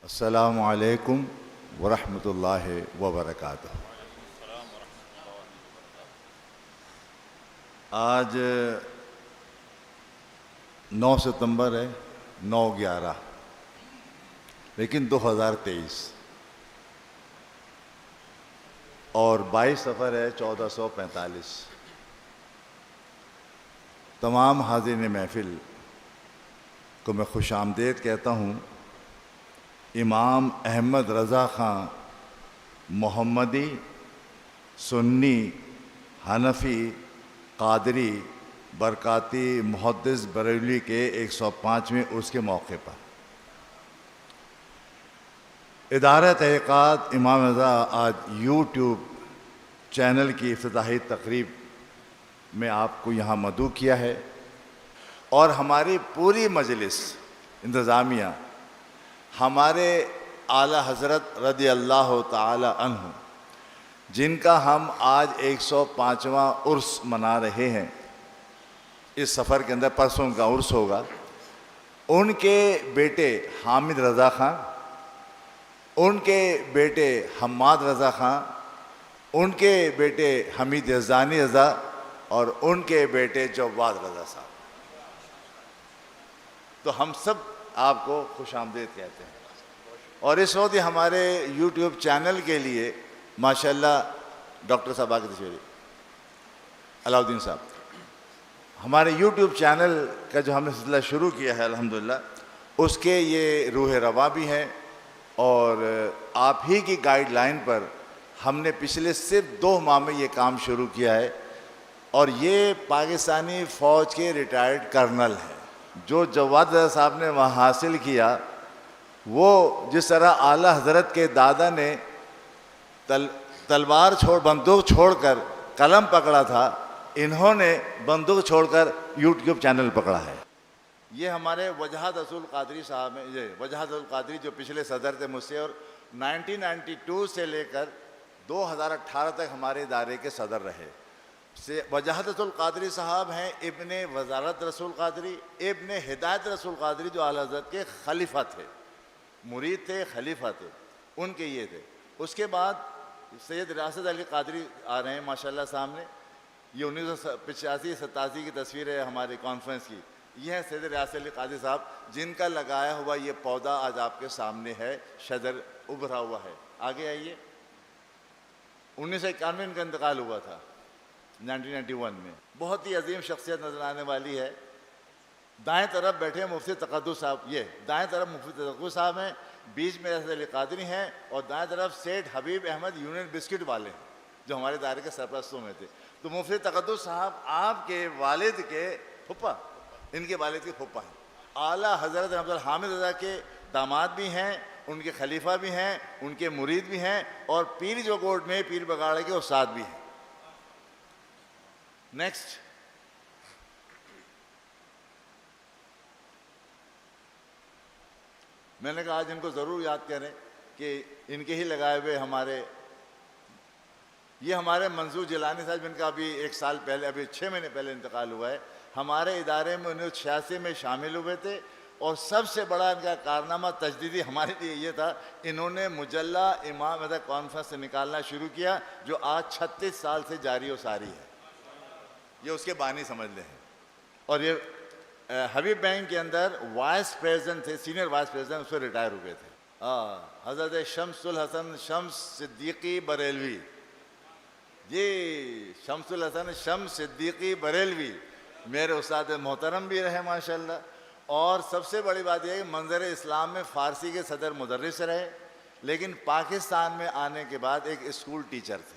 अस्सलामु अलैकुम वरहमतुल्लाहि वबरकातुहू। आज 9 सितंबर है, 9/11, लेकिन 2023 और 22 सफ़र है 1445। तमाम हाज़िरीन महफ़िल को मैं खुश आमदीद कहता हूँ। इमाम अहमद रज़ा ख़ान मोहम्मदी, सुन्नी, हनफी, क़ादरी, बरकाती, मुहद्दिस बरेलवी के 105वें उर्स के मौके पर इदारा तहक़ीक़ात इमाम रज़ा आज यूट्यूब चैनल की इफ्तिताही तकरीब में आपको यहाँ मदऊ किया है और हमारी पूरी मजलिस इंतज़ामिया हमारे आला हज़रत रज़ी अल्लाह ताला अन्हु, जिनका हम आज 105वां उर्स मना रहे हैं, इस सफ़र के अंदर परसों का उर्स होगा, उनके बेटे हामिद रज़ा ख़ान, उनके बेटे हम्माद रज़ा ख़ान, उनके बेटे हमीद यज़दानी रज़ा और उनके बेटे जवाद रज़ा साहब। तो हम सब आपको खुश आमदीद कहते हैं। और इस वक्त हमारे यूट्यूब चैनल के लिए माशाल्लाह डॉक्टर साहब आगे तशरीफ, अलाउद्दीन साहब, हमारे यूट्यूब चैनल का जो हमने सिलसिला शुरू किया है अल्हम्दुलिल्लाह, उसके ये रूह रवा भी हैं और आप ही की गाइडलाइन पर हमने पिछले सिर्फ 2 माह में ये काम शुरू किया है। और ये पाकिस्तानी फ़ौज के रिटायर्ड कर्नल हैं। जो जवाद रज़ा साहब ने वहाँ हासिल किया, वो जिस तरह आला हज़रत के दादा ने तलवार बंदूक छोड़कर कलम पकड़ा था, इन्होंने बंदूक छोड़कर यूट्यूब चैनल पकड़ा है। ये हमारे वजहत रसूल क़ादरी साहब हैं। ये वजहत रसूल क़ादरी जो पिछले सदर थे मुझसे और 1992 से लेकर 2018 तक हमारे इदारे के सदर रहे। वजहत रसूल क़ादरी साहब हैं इब्ने वज़ारत रसूल क़ादरी, इब्ने हिदायत रसूल क़ादरी, जो आला हज़रत के खलीफा थे, मुरीद थे, खलीफा थे, उनके ये थे। उसके बाद सैयद राशिद अली क़ादरी आ रहे हैं माशाल्लाह सामने। ये 1985-87 की तस्वीर है हमारी कॉन्फ्रेंस की। ये है सैयद राशिद अली क़ादरी साहब, जिनका लगाया हुआ ये पौधा आज आपके सामने है, शजर उभरा हुआ है। आगे आइए। 1991 इनका इंतकाल हुआ था, 1991 में। बहुत ही अजीम शख्सियत नज़र आने वाली है। दाएं तरफ बैठे मुफ्ती तक़द्दुस साहब, ये दाएं तरफ मुफ्ती तक़द्दुस साहब हैं, बीच में राशिद अली क़ादरी हैं और दाएं तरफ सेठ हबीब अहमद यूनियन बिस्किट वाले हैं, जो हमारे दायरे के सरपरस्तों में थे। तो मुफ्ती तक़द्दुस साहब आपके वालिद के फुप्पा, इनके वालिद के फुप्पा हैं। आला हज़रत अब्दुल हामिद रज़ा के दामाद भी हैं, उनके खलीफा भी हैं, उनके मुरीद भी हैं और पीर जोकोट में पीर बगाड़े के उस्ताद भी हैं। नेक्स्ट, मैंने कहा आज इनको ज़रूर याद करें कि इनके ही लगाए हुए ये हमारे मंसूर जिलानी साहब, जिनका अभी 1 साल पहले, अभी 6 महीने पहले इंतकाल हुआ है। हमारे इदारे में 1986 में शामिल हुए थे और सबसे बड़ा इनका कारनामा तजदीदी हमारे लिए ये था, इन्होंने मुजल्ला इमाम रज़ा कॉन्फ्रेंस से निकालना शुरू किया, जो आज 36 साल से जारी और सारी है। ये उसके बानी समझ लें। और ये हबीब बैंक के अंदर वाइस प्रेसिडेंट थे, सीनियर वाइस प्रेसिडेंट, उससे रिटायर हुए थे। हज़रत शम्सुल हसन शम्स सिद्दीकी बरेलवी, जी शम्सुल हसन शम्स सिद्दीकी बरेलवी मेरे उस्ताद मोहतरम भी रहे माशाल्लाह। और सबसे बड़ी बात यह है कि मंजर इस्लाम में फ़ारसी के सदर मुदर्रिस रहे, लेकिन पाकिस्तान में आने के बाद एक स्कूल टीचर थे।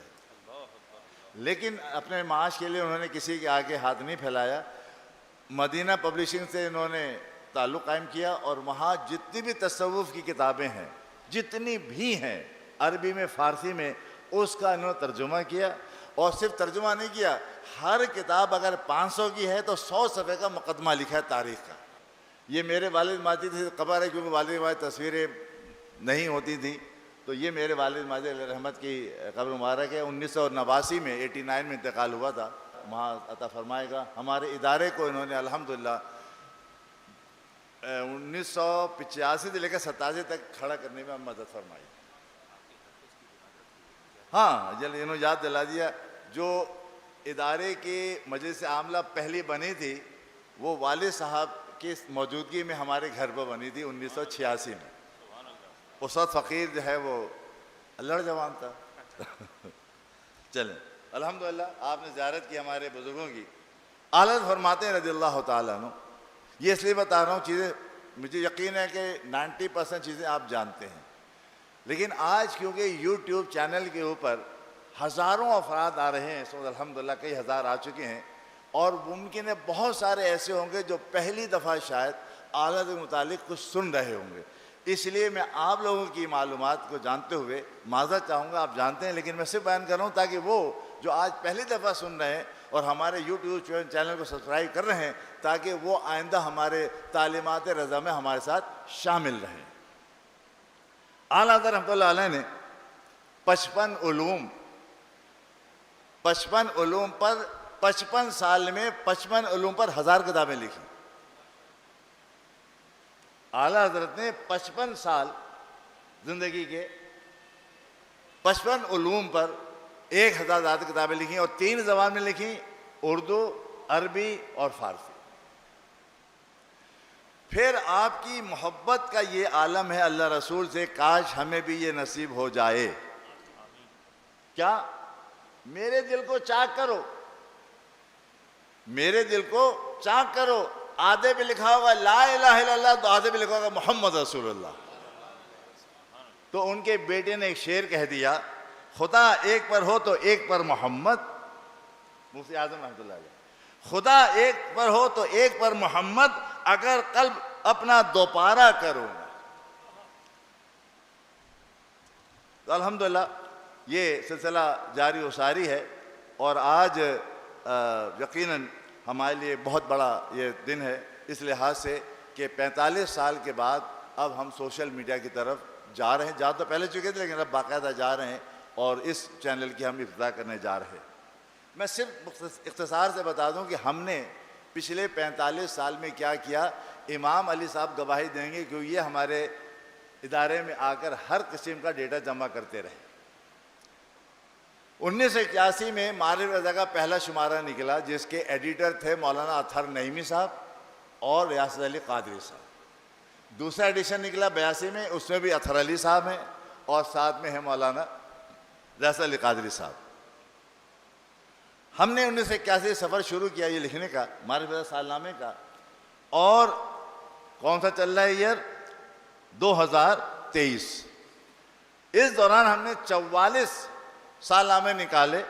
लेकिन अपने माश के लिए उन्होंने किसी के आगे हाथ नहीं फैलाया। मदीना पब्लिशिंग से इन्होंने ताल्लुक़ कायम किया और वहाँ जितनी भी तसव्वुफ़ की किताबें हैं, जितनी भी हैं अरबी में, फ़ारसी में, उसका इन्होंने तर्जुमा किया। और सिर्फ तर्जुमा नहीं किया, हर किताब अगर 500 की है तो 100 सफ़े का मुकदमा लिखा है तारीख़ का। ये मेरे वालिद माजिद से ख़बर है, क्योंकि वालिद माजिद तस्वीरें नहीं होती थी, तो ये मेरे वालिद माजिद रहमत की कब्र मुबारक है। 1989 में 89 में इंतकाल हुआ था, वहाँ अता फरमाएगा। हमारे इदारे को इन्होंने अल्हम्दुलिल्लाह 1985 से लेकर 87 तक खड़ा करने में मदद फरमाई। हाँ, जल इन्होंने याद दिला दिया। जो इदारे के मजलिस आमला पहली बनी थी वो वालिद साहब की मौजूदगी में हमारे घर पर बनी थी 1986 में। उस वक्त फ़कीर जो है वो अल्लड़ जवान था। चलें, अल्हम्दुलिल्लाह आपने ज़ियारत की हमारे बुज़ुर्गों की। आला फरमाते हैं रज़ियल्लाहु ताला अन्हु, ये इसलिए बता रहा हूँ, चीज़ें मुझे यकीन है कि 90% चीज़ें आप जानते हैं, लेकिन आज क्योंकि यूट्यूब चैनल के ऊपर हज़ारों अफराद आ रहे हैं, सो अल्हम्दुलिल्लाह कई हज़ार आ चुके हैं, और मुमकिन है बहुत सारे ऐसे होंगे जो पहली दफ़ा शायद आला के मुतालिक कुछ सुन रहे होंगे। इसलिए मैं आप लोगों की मालूमात को जानते हुए माज़रत चाहूँगा, आप जानते हैं लेकिन मैं सिर्फ बयान कर रहा हूँ ताकि वो जो आज पहली दफ़ा सुन रहे हैं और हमारे यूट्यूब चैनल को सब्सक्राइब कर रहे हैं, ताकि वो आइंदा हमारे तालीमात रज़ा में हमारे साथ शामिल रहें। आला हज़रत रहमतुल्लाह अलैह ने 55 उलूम पर 55 साल में 55 उलूम पर 1000 किताबें लिखी। आला हज़रत ने 55 साल जिंदगी के 55 उलूम पर 1000 ज़्यादा किताबें लिखी और 3 ज़बान में लिखी, उर्दू, अरबी और फारसी। फिर आपकी मोहब्बत का ये आलम है अल्लाह रसूल से, काश हमें भी ये नसीब हो जाए। क्या? मेरे दिल को चाक करो, मेरे दिल को चाक करो। आधे पे लिखा होगा ला इलाहा इल्लल्लाह, तो आधे पे लिखा होगा मोहम्मद रसूलुल्लाह। तो उनके बेटे ने एक शेर कह दिया, खुदा एक पर हो तो एक पर मोहम्मद। मुफ्ती आज़म रहमतुल्लाह अलैह, खुदा एक पर हो तो एक पर मोहम्मद, अगर कल्ब अपना दोपारा करूंगा। तो अल्हम्दुलिल्लाह ये सिलसिला जारी उसारी है और आज यकीनन हमारे लिए बहुत बड़ा ये दिन है, इस लिहाज से कि 45 साल के बाद अब हम सोशल मीडिया की तरफ जा रहे हैं। जा तो पहले चुके थे लेकिन अब बाकायदा जा रहे हैं और इस चैनल की हम इफ्तिताह करने जा रहे हैं। मैं सिर्फ इख्तिसार से बता दूं कि हमने पिछले 45 साल में क्या किया। इमाम अली साहब गवाही देंगे क्योंकि ये हमारे इदारे में आकर हर किस्म का डेटा जमा करते रहे। 1981 में मारिफ रज़ा का पहला शुमारा निकला जिसके एडिटर थे मौलाना अतहर नईमी साहब और रियासत अली कादरी साहब। दूसरा एडिशन निकला 82 में, उसमें भी अतहर अली साहब हैं और साथ में है मौलाना रियासत अली कादरी साहब। हमने 1981 सफ़र शुरू किया ये लिखने का, मारिफ रज़ा सालनामे का, और कौन सा चल रहा है ईयर 2023। इस दौरान हमने 44 सालनामे निकाले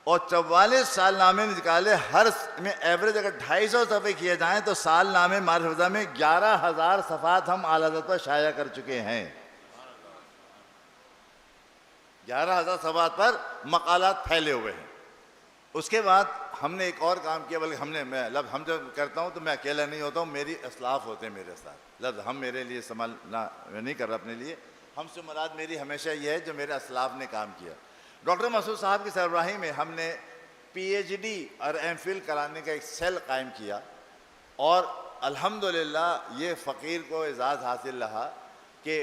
और 44 सालनामे निकाले, हर में एवरेज अगर 250 सफ़े किए जाएं तो सालनामे मारिफ रज़ा में 11,000 सफ़ात हम आला हज़रत पर शाया कर चुके हैं। 11,000 सफ़ात पर मकालात फैले हुए हैं। उसके बाद हमने एक और काम किया, बल्कि हम जब करता हूँ तो मैं अकेला नहीं होता हूँ, मेरी असलाफ होते हैं मेरे साथ। लफ्ज़ हम मेरे लिए इस्तेमाल नहीं कर रहा अपने लिए, हमसे मुराद मेरी हमेशा ये है जो मेरे असलाफ ने काम किया। डॉक्टर मसूद साहब की सरबराही में हमने PhD और MPhil कराने का एक सेल कायम किया और अल्हम्दुलिल्लाह ये फ़कीर को एजाज़ हासिल रहा कि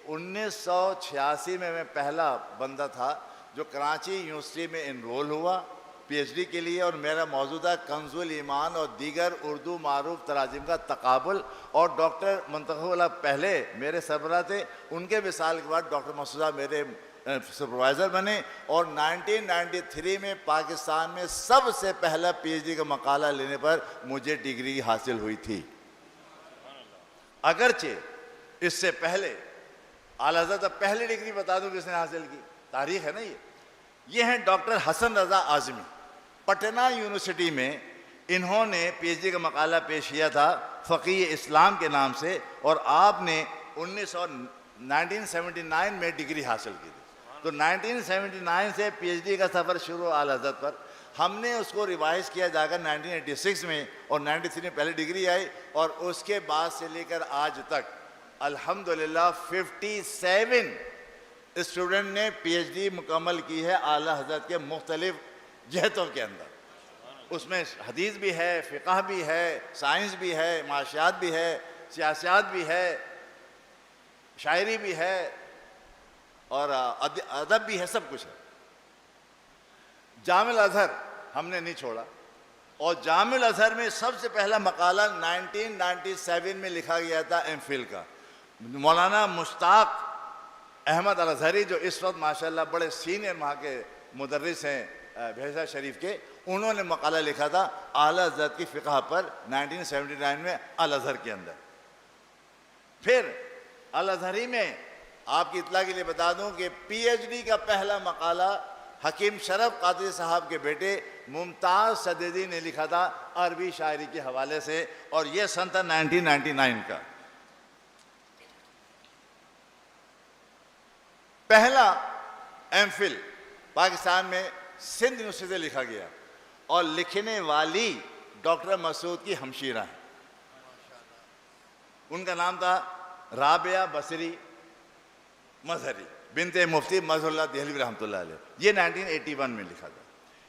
1986 में मैं पहला बंदा था जो कराची यूनिवर्सिटी में इनरोल हुआ PhD के लिए, और मेरा मौजूदा कंजुल ईमान और दीगर उर्दू मारूफ तराजिम का तकाबुल, और डॉक्टर मुंतखब पहले मेरे सरबराह थे, उनके विसाल के बाद डॉक्टर मसूद साहब मेरे सुपरवाइज़र बने और 1993 में पाकिस्तान में सबसे पहला PhD का मकाला लेने पर मुझे डिग्री हासिल हुई थी। अगरचे इससे पहले आला हज़रत पहली डिग्री बता दूं किसने हासिल की, तारीख है ना ये हैं डॉक्टर हसन रज़ा आज़मी, पटना यूनिवर्सिटी में इन्होंने PhD का मकाला पेश किया था फ़क़ीह इस्लाम के नाम से, और आपने 1979 में डिग्री हासिल की थी। तो 1979 से PhD का सफ़र शुरू आला हज़रत पर। हमने उसको रिवाइज़ किया जाकर 1986 में और 93 में पहले डिग्री आई, और उसके बाद से लेकर आज तक अल्हम्दुलिल्लाह 57 स्टूडेंट ने PhD मुकम्मल की है आला हज़रत के मुख्तलिफ जहतों के अंदर। उसमें हदीस भी है, फ़िक़ह भी है, साइंस भी है, माशियात भी है, सियासत भी है, शायरी भी है और अदब भी है, सब कुछ है। जामिल अजहर हमने नहीं छोड़ा और जामिल अजहर में सबसे पहला मकाला 1997 में लिखा गया था एमफिल का। मौलाना मुश्ताक अहमद अल अजहरी जो इस वक्त माशाल्लाह बड़े सीनियर वहाँ के मुदर्रिस हैं भेजा शरीफ के, उन्होंने मकाला लिखा था आला हज़रत की फ़िक़ह पर 1979 में अल अजहर के अंदर। फिर अल अजहरी में आपकी इत्ला के लिए बता दूं कि पीएचडी का पहला मकाला हकीम शरफ कादरी साहब के बेटे मुमताज़ सदीदी ने लिखा था अरबी शायरी के हवाले से, और यह सन था 1999 का। पहला एमफिल पाकिस्तान में सिंध यूनिवर्सिटी से लिखा गया और लिखने वाली डॉक्टर मसूद की हमशीरा है। उनका नाम था राबिया बसरी मजहरी बिनते मुफ्ती मजहुल्लाह देहलवी रहमतुल्लाह अलैह। ये 1981 में लिखा था।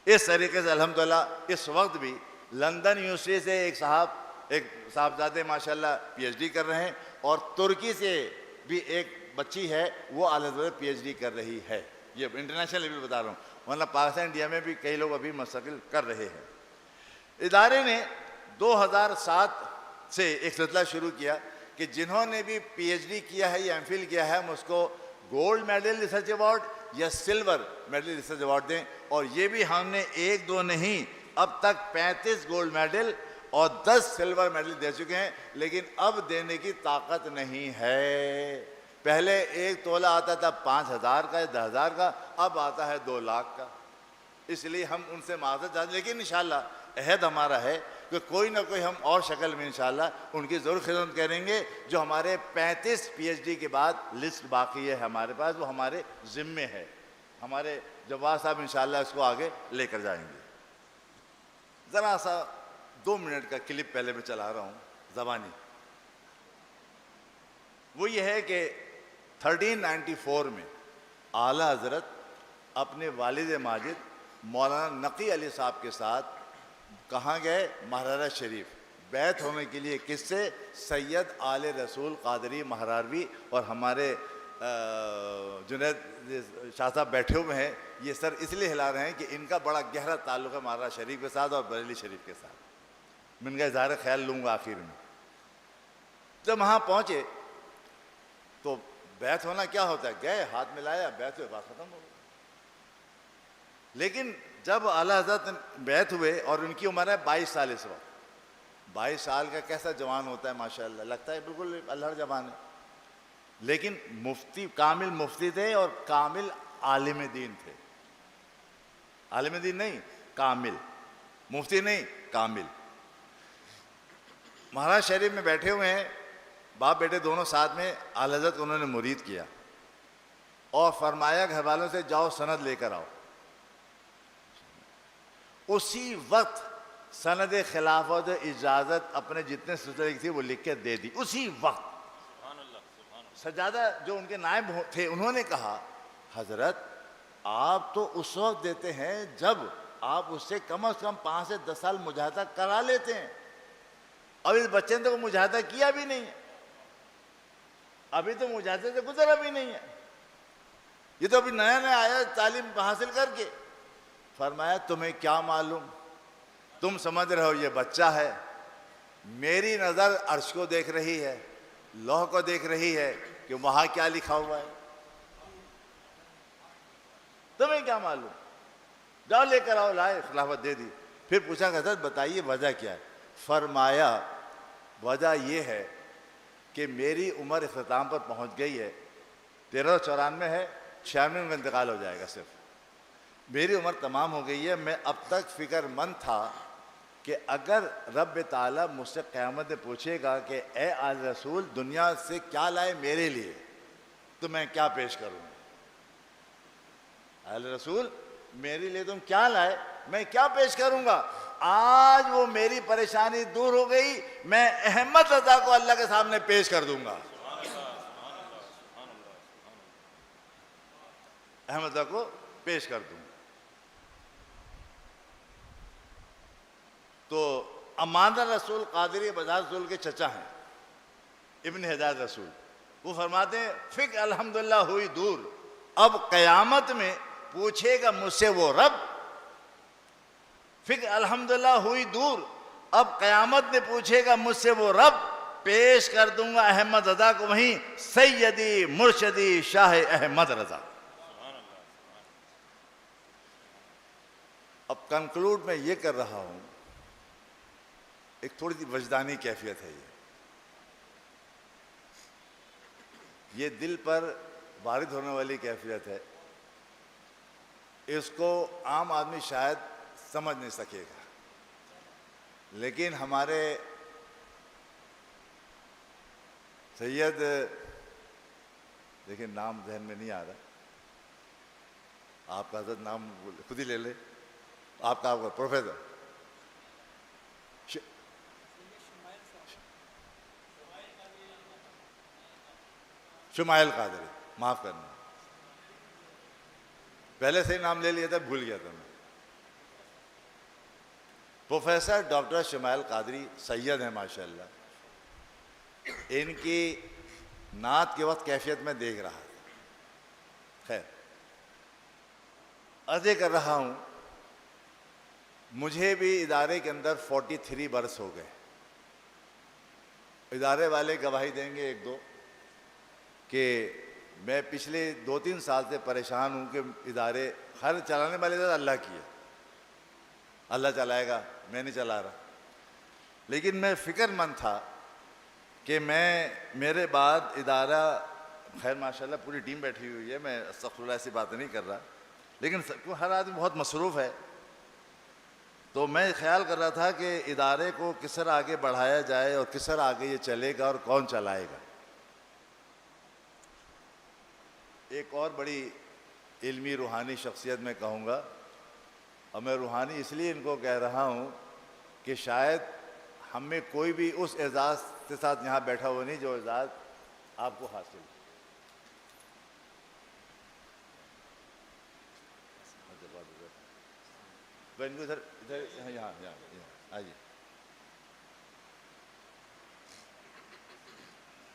इस तरीके से अल्हम्दुलिल्लाह इस वक्त भी लंदन यूनिवर्सिटी से एक साहबजादे माशाल्लाह पीएचडी कर रहे हैं और तुर्की से भी एक बच्ची है वो आला पीएचडी कर रही है। ये इंटरनेशनल लेवल बता रहा हूँ, वरना पाकिस्तान इंडिया में भी कई लोग अभी मुस्तकिल कर रहे हैं। इदारे ने 2007 से एक सिलसिला शुरू किया कि जिन्होंने भी पीएचडी किया है या एमफिल किया है हम उसको गोल्ड मेडल रिसर्च अवार्ड या सिल्वर मेडल रिसर्च अवार्ड दें। और ये भी हमने एक दो नहीं, अब तक 35 गोल्ड मेडल और 10 सिल्वर मेडल दे चुके हैं, लेकिन अब देने की ताकत नहीं है। पहले एक तोला आता था 5,000 का या 10,000 का, अब आता है 2 लाख का। इसलिए हम उनसे माजरत चाहते, लेकिन इंशाल्लाह अहद हमारा है कि कोई ना कोई हम और शक्ल में इंशाल्लाह उनकी ज़रूर खिदमत करेंगे। जो हमारे 35 पीएचडी के बाद लिस्ट बाकी है हमारे पास, वो हमारे ज़िम्मे है। हमारे जवाब साहब इंशाल्लाह इसको आगे लेकर जाएंगे। ज़रा सा 2 मिनट का क्लिप पहले मैं चला रहा हूँ ज़बानी। वो ये है कि 1394 में आला हज़रत अपने वालिद माजिद मौलाना नकी अली साहब के साथ कहाँ गए? महारारा शरीफ। बैत होने के लिए किससे? सैयद आले रसूल कादरी महारारवी। और हमारे जुनैद शाह साहब बैठे हुए हैं, ये सर इसलिए हिला रहे हैं कि इनका बड़ा गहरा ताल्लुक़ है महारारा शरीफ के साथ और बरेली शरीफ के साथ। मैं इनका इज़हार ख्याल लूँगा आखिर में। जब वहाँ पहुँचे तो बैत होना क्या होता है? गए, हाथ मिलाया, बैत हुए, बात ख़त्म हो गई। लेकिन जब आला हज़रत बैत हुए और उनकी उम्र है 22 साल इस वक्त। 22 साल का कैसा जवान होता है माशाल्लाह, लगता है बिल्कुल अल्हड़ जवान है। लेकिन मुफ्ती, कामिल मुफ्ती थे और कामिल आलिम दीन थे। आलिम दीन नहीं, कामिल, मुफ्ती नहीं, कामिल। महाराज शरीफ में बैठे हुए हैं, बाप बेटे दोनों साथ में। आला हज़रत को उन्होंने मुरीद किया और फरमाया घर वालों से जाओ सनद लेकर आओ। उसी वक्त सनद खिलाफत इजाज़त अपने जितने सिलसिले थी वो लिख के दे दी। उसी वक्त सजादा जो उनके नायब थे उन्होंने कहा हज़रत आप तो उस वक्त देते हैं जब आप उससे कम से कम 5 से 10 साल मुजाहिदा करा लेते हैं। अब इस बच्चे ने तो मुजाहिदा किया भी नहीं है, अभी तो मुजाहिदे से गुजरा भी नहीं है, ये तो अभी नया नया आया तालीम हासिल करके। फरमाया तुम्हें क्या मालूम, तुम समझ रहे हो ये बच्चा है, मेरी नज़र अर्श को देख रही है, लौह को देख रही है कि वहाँ क्या लिखा हुआ है। तुम्हें क्या मालूम, जाओ लेकर आओ। लाए, खिलाफत दे दी। फिर पूछा हज़रत बताइए वजह क्या है? फरमाया वजह यह है कि मेरी उम्र इख्तिताम पर पहुँच गई है। 1394 है, 96 में इंतकाल हो जाएगा। सिर्फ मेरी उम्र तमाम हो गई है। मैं अब तक फ़िक्रमंद था कि अगर रब ताला मुझसे क़यामत में पूछेगा कि ए आल रसूल दुनिया से क्या लाए मेरे लिए, तो मैं क्या पेश करूँ? आल रसूल मेरे लिए तुम क्या लाए, मैं क्या पेश करूँगा? आज वो मेरी परेशानी दूर हो गई, मैं अहमद रज़ा को अल्लाह के सामने पेश कर दूंगा। अहमद रज़ा को पेश कर दूंगा। तो अमान रसूल कादरी बजाज रसूल के चचा हैं। इब्न हजाज रसूल, वो फरमाते हैं फिक अल्हम्दुलिल्लाह हुई दूर, अब कयामत में पूछेगा मुझसे वो रब। फिक अल्हम्दुलिल्लाह हुई दूर, अब कयामत में पूछेगा मुझसे वो रब, पेश कर दूंगा अहमद रजा को वहीं सैयदी मुर्शदी शाह अहमद रजा। अब कंक्लूड मैं ये कर रहा हूं, एक थोड़ी सी वजदानी कैफियत है ये दिल पर वारिद होने वाली कैफियत है, इसको आम आदमी शायद समझ नहीं सकेगा, लेकिन हमारे सैयद, देखिए नाम जहन में नहीं आ रहा, आपका हजरत नाम खुद ही ले ले, आपका प्रोफेसर शुमाइल कादरी, माफ करना, पहले से ही नाम ले लिया था, भूल गया था मैं। प्रोफेसर डॉक्टर शुमाइल कादरी सैयद हैं माशाल्लाह, इनकी नात के वक्त कैफियत में देख रहा था। खैर, अर्ज़ कर रहा हूं, मुझे भी इदारे के अंदर 43 बरस हो गए। इदारे वाले गवाही देंगे एक दो कि मैं पिछले 2-3 साल से परेशान हूं कि इदारे, हर चलाने वाले इदारा अल्लाह की है, अल्लाह चलाएगा, मैं नहीं चला रहा, लेकिन मैं फिक्रमंद था कि मैं, मेरे बाद इदारा, खैर माशाल्लाह पूरी टीम बैठी हुई है, मैं अस्तग़फिरुल्लाह ऐसी बातें नहीं कर रहा, लेकिन हर आदमी बहुत मसरूफ़ है, तो मैं ख्याल कर रहा था कि इदारे को किस तरह आगे बढ़ाया जाए और किस तरह आगे ये चलेगा और कौन चलाएगा। एक और बड़ी इल्मी रूहानी शख्सियत मैं कहूँगा, और मैं रूहानी इसलिए इनको कह रहा हूँ कि शायद हम में कोई भी उस एजाज़ के साथ यहाँ बैठा हुआ नहीं जो एजाज़ आपको हासिल है। इनको इधर इधर यहाँ आइए।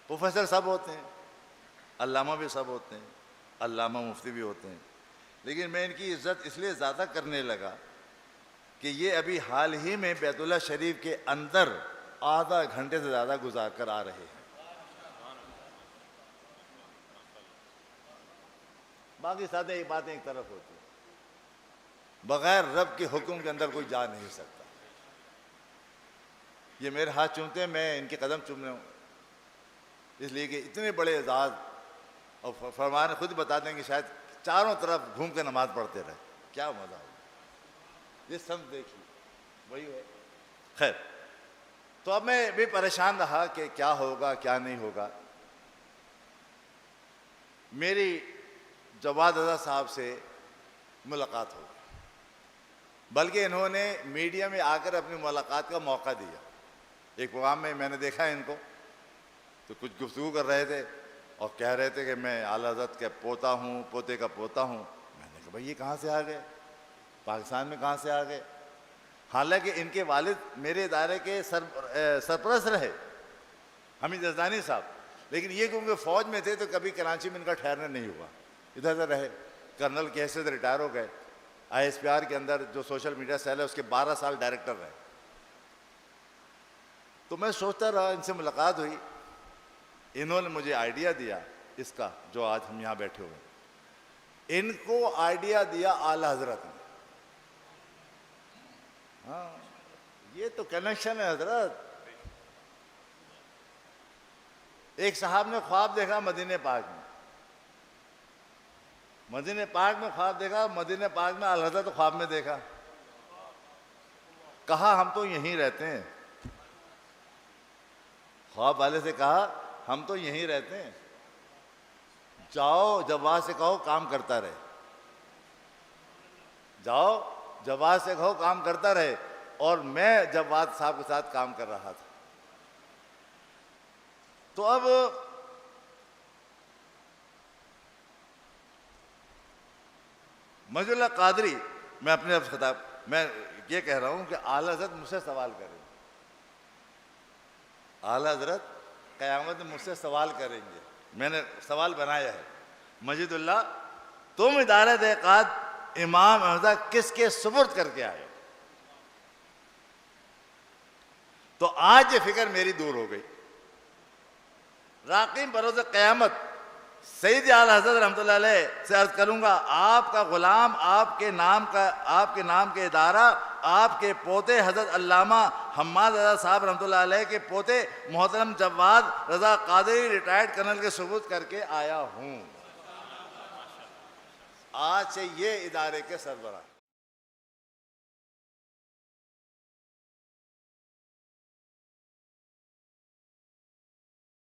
प्रोफेसर सब होते हैं, अल्लामा भी सब होते हैं, अल्लामा मुफ्ती भी होते हैं, लेकिन मैं इनकी इज्जत इसलिए ज़्यादा करने लगा कि ये अभी हाल ही में बैतुल्लाह शरीफ के अंदर आधा घंटे से ज़्यादा गुजार कर आ रहे हैं। बाकी सारे बातें एक तरफ होती हैं, बगैर रब के हुक्म के अंदर कोई जा नहीं सकता। ये मेरे हाथ चूमते हैं, मैं इनके कदम चूम रहा हूँ, इसलिए कि इतने बड़े एजाज, और फरमान खुद बता देंगे शायद चारों तरफ घूम के नमाज पढ़ते रहे, क्या मज़ा होगा। ये सब देखिए वही है। खैर, तो अब मैं भी परेशान रहा कि क्या होगा क्या नहीं होगा। मेरी जवाद रज़ा साहब से मुलाकात हो गई, बल्कि इन्होंने मीडिया में आकर अपनी मुलाकात का मौका दिया। एक प्रोग्राम में मैंने देखा इनको, तो कुछ गुफ्तगू कर रहे थे और कह रहे थे कि मैं आला हज़रत के पोता हूँ, पोते का पोता हूँ। मैंने कहा भाई ये कहाँ से आ गए, पाकिस्तान में कहाँ से आ गए। हालांकि इनके वालिद मेरे इदारे के सरपरस्त रहे, हमीद जज़दानी साहब, लेकिन ये क्योंकि फ़ौज में थे तो कभी कराची में इनका ठहरना नहीं हुआ, इधर उधर रहे। कर्नल की हैसियत रिटायर हो गए। ISPR के अंदर जो सोशल मीडिया सेल है उसके 12 साल डायरेक्टर रहे। तो मैं सोचता रहा, इनसे मुलाकात हुई, इन्होंने मुझे आइडिया दिया इसका जो आज हम यहाँ बैठे हुए। इनको आइडिया दिया आला हजरत ने। हाँ, ये तो कनेक्शन है हजरत। एक साहब ने ख्वाब देखा मदीने पाक में, मदीने पाक में ख्वाब देखा, मदीने पाक में आला हजरत ख्वाब में देखा। कहा हम तो यहीं रहते हैं, ख्वाब वाले से कहा हम तो यहीं रहते हैं, जाओ जवाब से कहो काम करता रहे, जाओ जवाब से कहो काम करता रहे। और मैं जवाद साहब के साथ काम कर रहा था। तो अब मजहुल्लाह कादरी, मैं अपने खिताब मैं ये कह रहा हूं कि आला हज़रत मुझसे सवाल करें, आला हज़रत क़यामत में मुझसे सवाल करेंगे। मैंने सवाल बनाया है, मजीदुल्लाह तुम इदारत एक़ाद इमाम अहमद किसके सुपुर्द करके आए? तो आज ये फिक्र मेरी दूर हो गई। राक़ीब बरोज़ क़यामत सईद आला हज़रत रहमतुल्लाह अलैह से अर्ज़ करूँगा, आपका ग़ुलाम, आपके नाम के इदारा, आपके पोते हज़रत अल्लामा हम्माद रज़ा साहब रहमतुल्लाह अलैह के पोते मोहतरम जव्वाद रज़ा क़ादरी रिटायर्ड कर्नल के सुपुर्द करके आया हूँ। आज से ये इदारे के सरबराह।